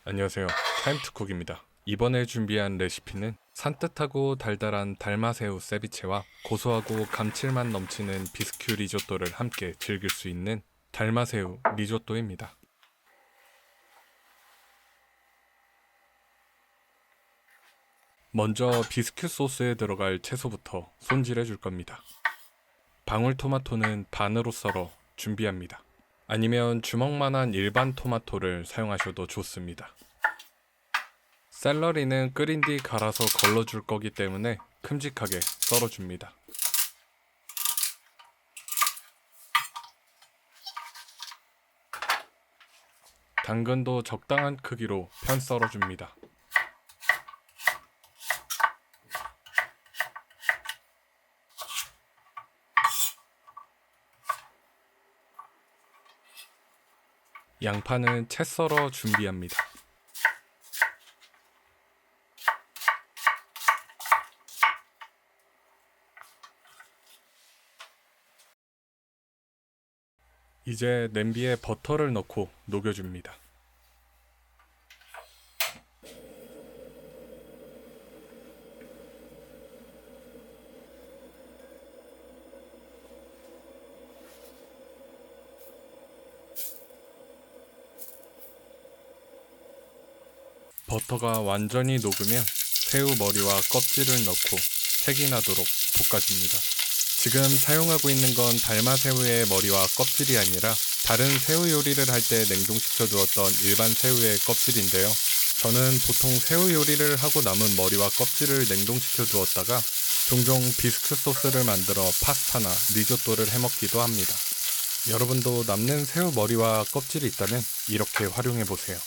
안녕하세요. 타임투쿡입니다. 이번에 준비한 레시피는 산뜻하고 달달한 달마새우 세비체와 고소하고 감칠맛 넘치는 비스큐 리조또를 함께 즐길 수 있는 달마새우 리조또입니다. 먼저 비스큐 소스에 들어갈 채소부터 손질해 줄 겁니다. 방울토마토는 반으로 썰어 준비합니다. 아니면 주먹만한 일반 토마토를 사용하셔도 좋습니다. 샐러리는 끓인 뒤 갈아서 걸러줄 거기 때문에 큼직하게 썰어줍니다. 당근도 적당한 크기로 편 썰어줍니다. 양파는 채 썰어 준비합니다. 이제 냄비에 버터를 넣고 녹여줍니다. 버터가 완전히 녹으면 새우 머리와 껍질을 넣고 색이 나도록 볶아줍니다. 지금 사용하고 있는 건 달마새우의 머리와 껍질이 아니라 다른 새우 요리를 할 때 냉동시켜 두었던 일반 새우의 껍질인데요. 저는 보통 새우 요리를 하고 남은 머리와 껍질을 냉동시켜 두었다가 종종 비스큐 소스를 만들어 파스타나 리조또를 해먹기도 합니다. 여러분도 남는 새우 머리와 껍질이 있다면 이렇게 활용해보세요.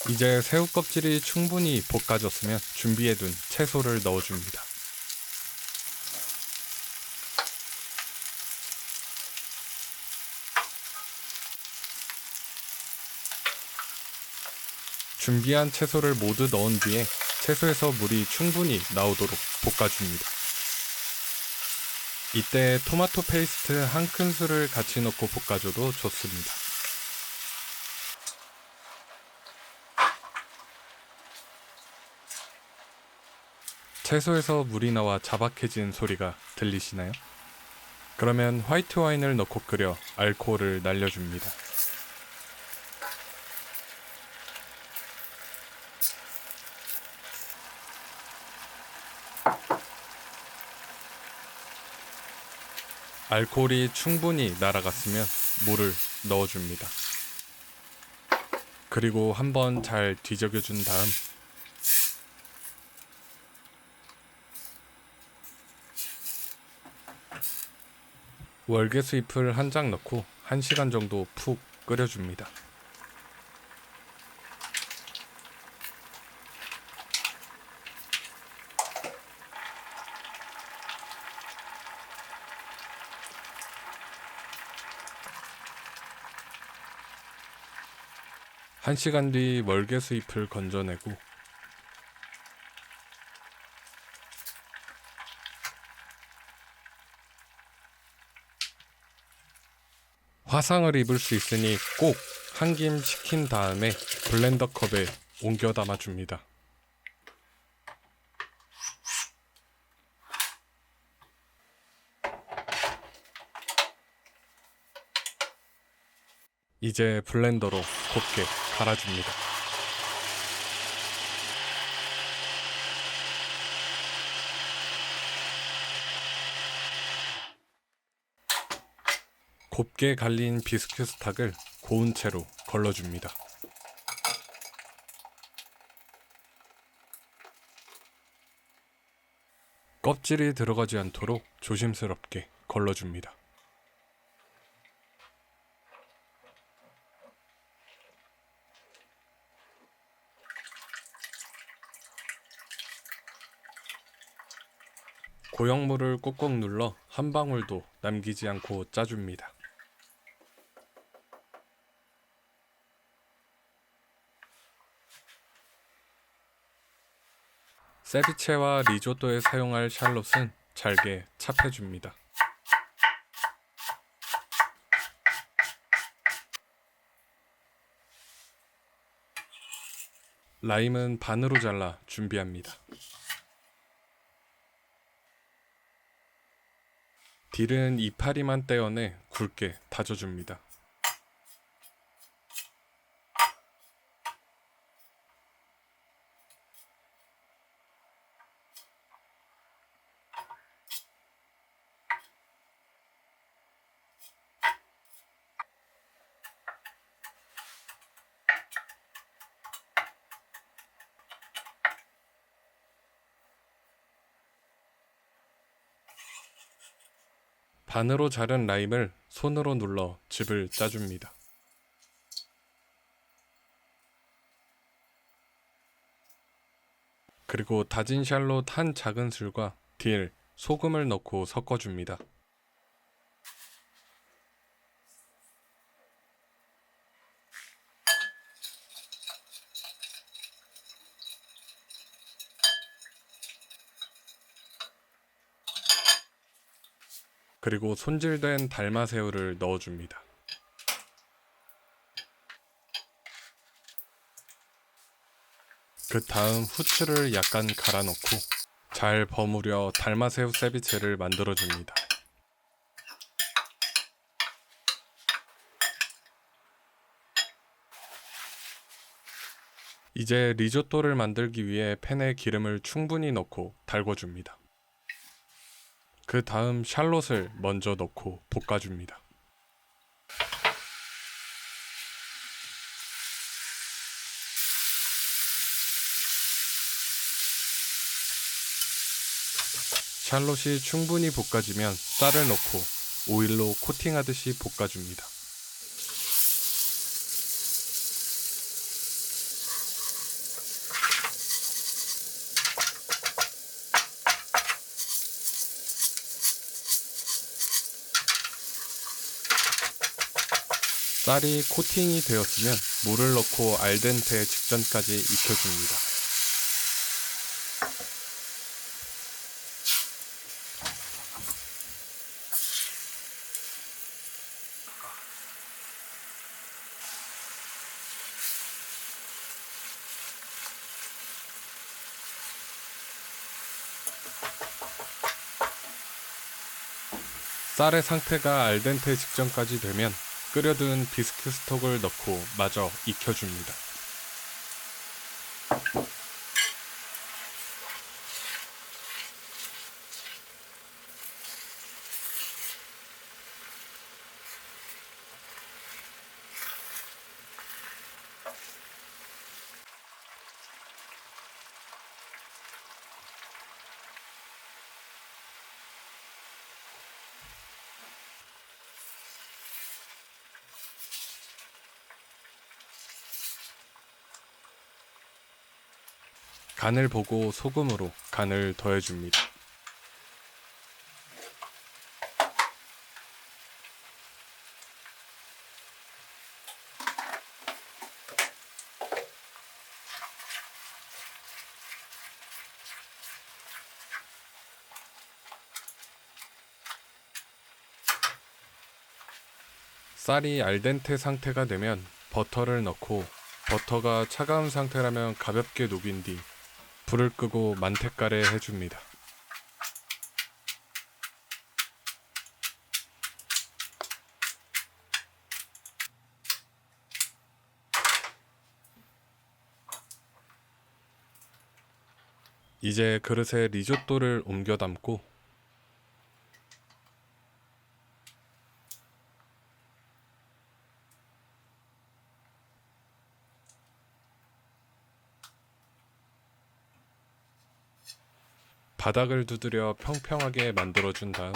이제 새우 껍질이 충분히 볶아졌으면 준비해둔 채소를 넣어줍니다. 준비한 채소를 모두 넣은 뒤에 채소에서 물이 충분히 나오도록 볶아줍니다. 이때 토마토 페이스트 한 큰술을 같이 넣고 볶아줘도 좋습니다. 채소에서 물이 나와 자박해진 소리가 들리시나요? 그러면 화이트 와인을 넣고 끓여 알코올을 날려줍니다. 알코올이 충분히 날아갔으면 물을 넣어줍니다. 그리고 한번 잘 뒤적여준 다음 월계수 잎을 한 장 넣고 1시간 정도 푹 끓여줍니다. 한 시간 뒤 월계수 잎을 건져내고 화상을 입을 수 있으니 꼭 한 김 식힌 다음에 블렌더 컵에 옮겨 담아줍니다. 이제 블렌더로 곱게 갈아줍니다. 곱게 갈린 비스큐 스탁을 고운 채로 걸러줍니다. 껍질이 들어가지 않도록 조심스럽게 걸러줍니다. 고형물을 꾹꾹 눌러 한 방울도 남기지 않고 짜줍니다. 세비체와 리조또에 사용할 샬롯은 잘게 찹해줍니다. 라임은 반으로 잘라 준비합니다. 딜은 이파리만 떼어내 굵게 다져줍니다. 반으로 자른 라임을 손으로 눌러 즙을 짜줍니다. 그리고 다진 샬롯 한 작은술과 딜, 소금을 넣고 섞어줍니다. 그리고 손질된 달마새우를 넣어줍니다. 그 다음 후추를 약간 갈아 넣고 잘 버무려 달마새우 세비체를 만들어줍니다. 이제 리조또를 만들기 위해 팬에 기름을 충분히 넣고 달궈줍니다. 그 다음 샬롯을 먼저 넣고 볶아줍니다. 샬롯이 충분히 볶아지면 쌀을 넣고 오일로 코팅하듯이 볶아줍니다. 쌀이 코팅이 되었으면 물을 넣고 알덴테 직전까지 익혀줍니다. 쌀의 상태가 알덴테 직전까지 되면 끓여둔 비스큐 스톡을 넣고 마저 익혀줍니다. 간을 보고 소금으로 간을 더해줍니다. 쌀이 알덴테 상태가 되면 버터를 넣고 버터가 차가운 상태라면 가볍게 녹인 뒤 불을 끄고 만테카레 해줍니다. 이제 그릇에 리조또를 옮겨 담고 바닥을 두드려 평평하게 만들어준 다음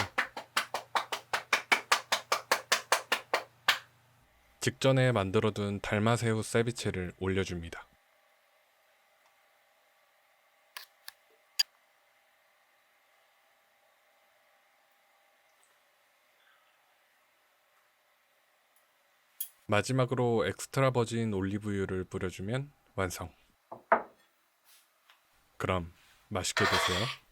직전에 만들어둔 달마새우 세비체를 올려줍니다. 마지막으로 엑스트라 버진 올리브유를 뿌려주면 완성. 그럼 맛있게 드세요.